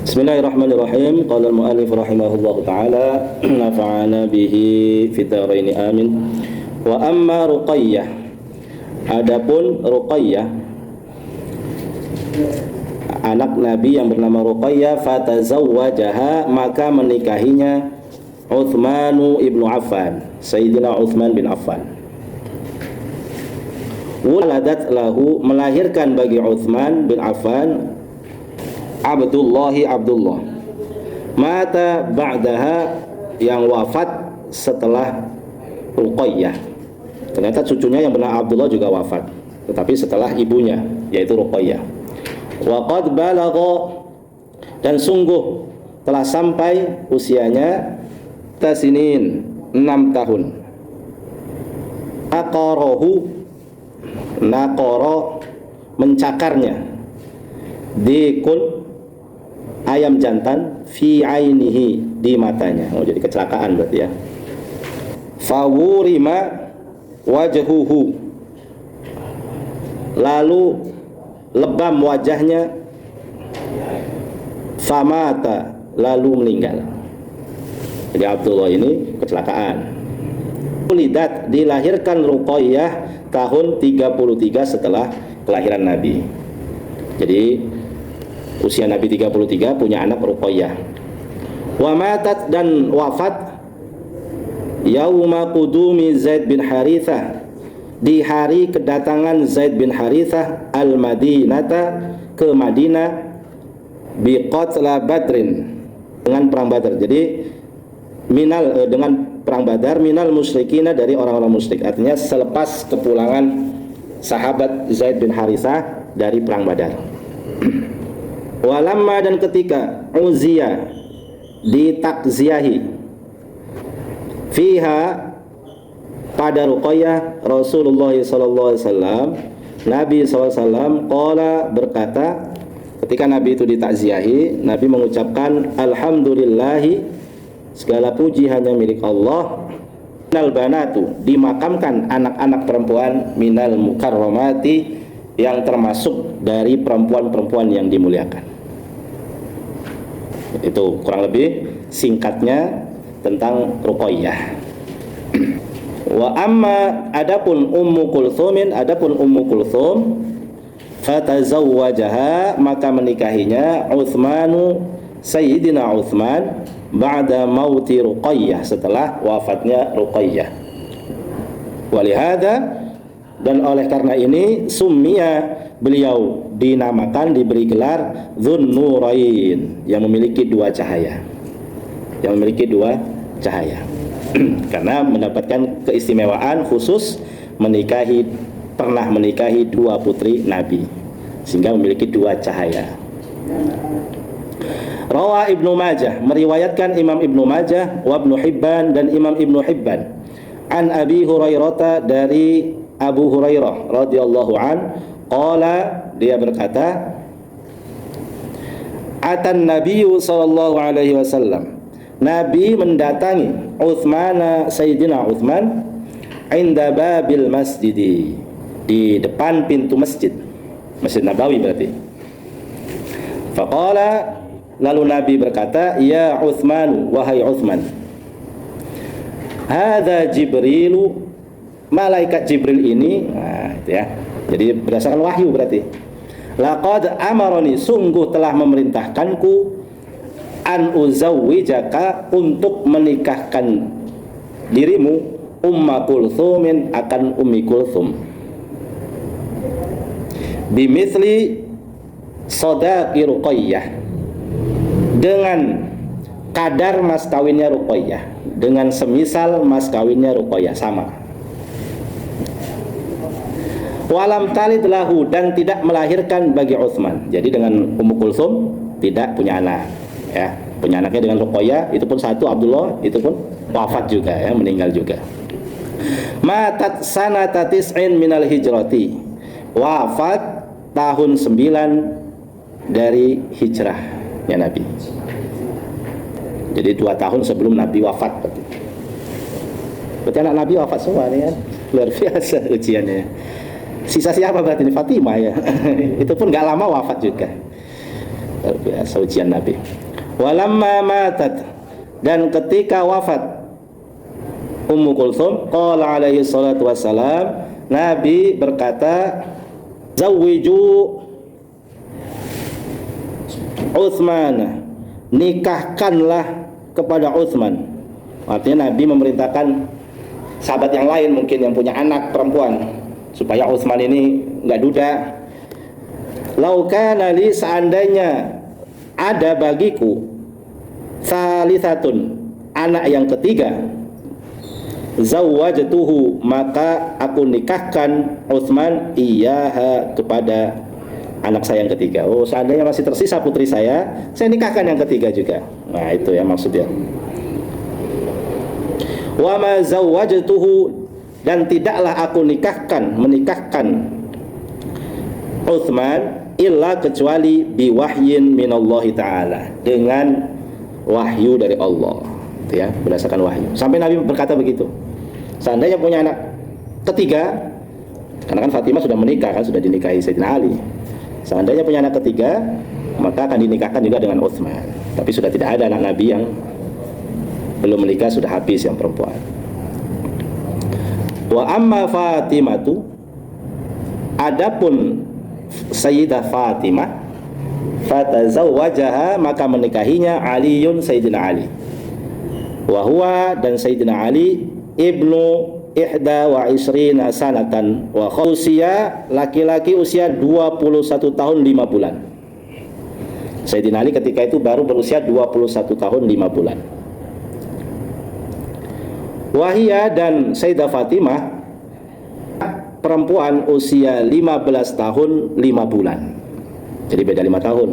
Bismillahirrahmanirrahim. Qala al-mu'allif rahimahullahu ta'ala nafa'ana bihi fid dharain amin. Wa amma Ruqayyah, adapun Ruqayyah anak Nabi yang bernama Ruqayyah, fatazawwajaha, maka menikahinya Utsman ibnu Affan, Sayyidina Utsman bin Affan. Waladat lahu, melahirkan bagi Utsman bin Affan Abdullah, mata ba'daha, yang wafat setelah Ruqayyah. Ternyata cucunya yang bernama Abdullah juga wafat, tetapi setelah ibunya, yaitu Ruqayyah. Wa qad balagha, dan sungguh telah sampai usianya tasinin 6 tahun. Naqara, mencakarnya, dikun, ayam jantan, fi ainihi, di matanya. Oh, jadi kecelakaan berarti ya. Fawurima wajhuhu, lalu lebam wajahnya. Famata, lalu meninggal. Jadi Abdullah ini kecelakaan. Ulidat, dilahirkan Ruqayyah tahun 33 setelah kelahiran Nabi. Jadi usia Nabi 33, punya anak Ruqayyah. Wa matat, dan wafat yauma qudumi Zaid bin Harithah, di hari kedatangan Zaid bin Harithah al-Madinata, ke Madinah, biqatla Badrin, dengan perang Badar. Jadi dengan perang Badar, minal musyrikina, dari orang-orang musyrik. Artinya selepas kepulangan sahabat Zaid bin Harithah dari perang Badar. Walamma, dan ketika uziya, ditakziahi, fiha, pada Ruqayyah, Rasulullah SAW, Nabi SAW, qala, berkata, ketika Nabi itu ditakziahi, Nabi mengucapkan alhamdulillahi, segala puji hanya milik Allah, minal banatu, dimakamkan anak-anak perempuan, minal mukarramati, yang termasuk dari perempuan-perempuan yang dimuliakan. Itu kurang lebih singkatnya tentang Ruqayyah. Wa amma, adapun Ummu Kulthum, fatazawwajaha, maka menikahinya Utsmanu, Sayyidina Utsman, ba'da mauti Ruqayyah, setelah wafatnya Ruqayyah. Walihada, dan oleh karena ini, summiya, beliau dinamakan, diberi gelar Dzunnurain, yang memiliki dua cahaya. Karena mendapatkan keistimewaan khusus pernah menikahi dua putri Nabi, sehingga memiliki dua cahaya. Rawa Ibnu Majah, meriwayatkan Imam Ibnu Majah, wa Ibnu Hibban, dan Imam Ibnu Hibban, an Abi Hurairah, dari Abu Hurairah radhiyallahu an, qala, dia berkata, atan Nabiyyu sallallahu alaihi wasallam, Nabi mendatangi Utsman, Sayyidina Utsman, inda babil masjidi, di depan pintu masjid Nabawi berarti. Faqala, lalu Nabi berkata, ya Utsman, wahai Utsman, hadza Jibrilu, malaikat Jibril ini. Nah, itu ya. Jadi berdasarkan wahyu berarti. Laqad amaroni, sungguh telah memerintahkanku, an uzawwijaka, untuk menikahkan dirimu, Umma Kulthumin, akan Ummi Kulthum, bimithli sadaqi Ruqayyah, dengan kadar mas kawinnya Ruqayyah, dengan semisal mas kawinnya Ruqayyah, sama. Walam talid lahu, dan tidak melahirkan bagi Utsman. Jadi dengan Ummu Kulthum tidak punya anak, ya. Punya anaknya dengan Ruqayyah, itu pun satu, Abdullah, itu pun wafat juga, ya, meninggal juga. Matat sanata tis'in minal hijrati, wafat tahun 9 dari hijrahnya Nabi. Jadi 2 tahun sebelum Nabi wafat. Berarti anak Nabi wafat semua nih kan. Luar biasa ujiannya. Sisa siapa berarti ini? Fatimah ya. Itu pun gak lama wafat juga. Luar biasa ujian Nabi. Walamma matat, dan ketika wafat Ummu Kulthum, qala alaihi salatu wassalam, Nabi berkata, zawwiju Utsman, nikahkanlah kepada Utsman. Artinya Nabi memerintahkan sahabat yang lain mungkin yang punya anak perempuan supaya Utsman ini nggak duda. Lau kana li, seandainya ada bagiku salisatun, anak yang ketiga, zawwajtuhu, maka aku nikahkan Utsman iyaha, kepada anak saya yang ketiga. Oh, seandainya masih tersisa putri saya nikahkan yang ketiga juga. Nah, itu ya maksudnya. Wa ma zawwajtuhu, dan tidaklah aku menikahkan Utsman illa kecuali biwahyin minallahi ta'ala, dengan wahyu dari Allah, gitu ya, berdasarkan wahyu. Sampai Nabi berkata begitu. Seandainya punya anak ketiga, karena kan Fatimah sudah menikah kan, sudah dinikahi Sayyidina Ali. Seandainya punya anak ketiga, maka akan dinikahkan juga dengan Utsman. Tapi sudah tidak ada anak Nabi yang belum menikah, sudah habis yang perempuan. Wa amma Fatimatu, adapun Sayyidah Fatimah, fatazawwajaha, maka menikahinya Aliun, Sayyidina Ali. Wa huwa, dan Sayyidina Ali, ibnu ihda wa isrina sanatan, wa usia laki-laki usia 21 tahun 5 bulan. Sayyidina Ali ketika itu baru berusia 21 tahun 5 bulan. Wahia, dan Sayyidah Fatimah perempuan usia 15 tahun 5 bulan. Jadi beda 5 tahun.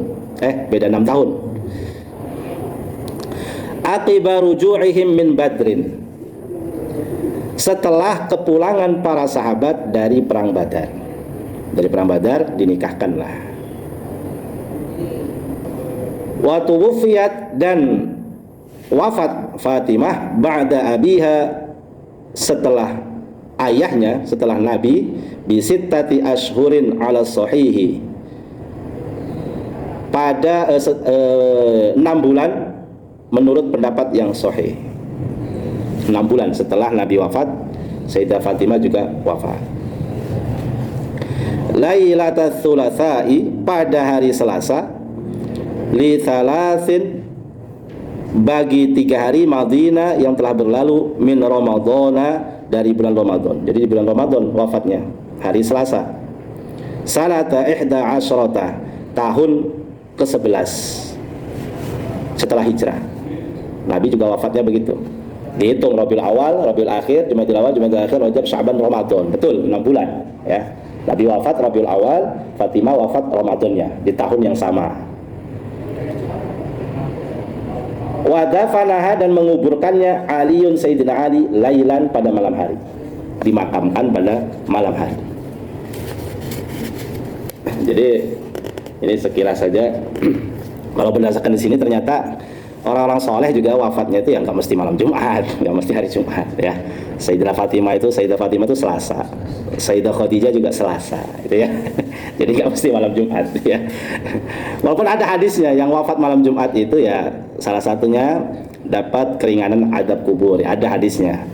Beda 6 tahun. Aqiba ruju'ihim min Badrin, setelah kepulangan para sahabat dari perang Badar. Dari perang Badar dinikahkanlah. Wa tuwfiyat, dan wafat Fatimah ba'da abiha, setelah ayahnya, setelah Nabi, bisittati ashhurin ala sahihi, pada 6 bulan menurut pendapat yang sahih. 6 bulan setelah Nabi wafat, Sayyidah Fatimah juga wafat. Lailatul Tsulatsa'i, pada hari Selasa, li thalathin, bagi 3 hari, Madinah yang telah berlalu, min Ramadhana, dari bulan Ramadan. Jadi di bulan Ramadan wafatnya, hari Selasa. Sanata ihda asyrata, tahun ke-11 setelah hijrah. Nabi juga wafatnya begitu. Dihitung Rabiul Awal, Rabiul Akhir, Jumadil Awal, Jumadil Akhir, Rajab, Sya'ban, Ramadan. Betul, 6 bulan ya. Nabi wafat Rabiul Awal, Fatimah wafat Ramadannya di tahun yang sama. Wadafanaha, dan menguburkannya Aliun, Sayyidina Ali, lailan, pada malam hari. Dimakamkan pada malam hari. Jadi ini sekilas saja. Kalau berdasarkan di sini ternyata orang-orang soleh juga wafatnya itu yang nggak mesti malam Jumat, nggak mesti hari Jumat ya. Sayyidah Fatimah itu Selasa, Sayyidah Khadijah juga Selasa, itu ya. Jadi nggak mesti malam Jumat ya. Walaupun ada hadisnya yang wafat malam Jumat itu ya, salah satunya dapat keringanan adab kubur ya, ada hadisnya.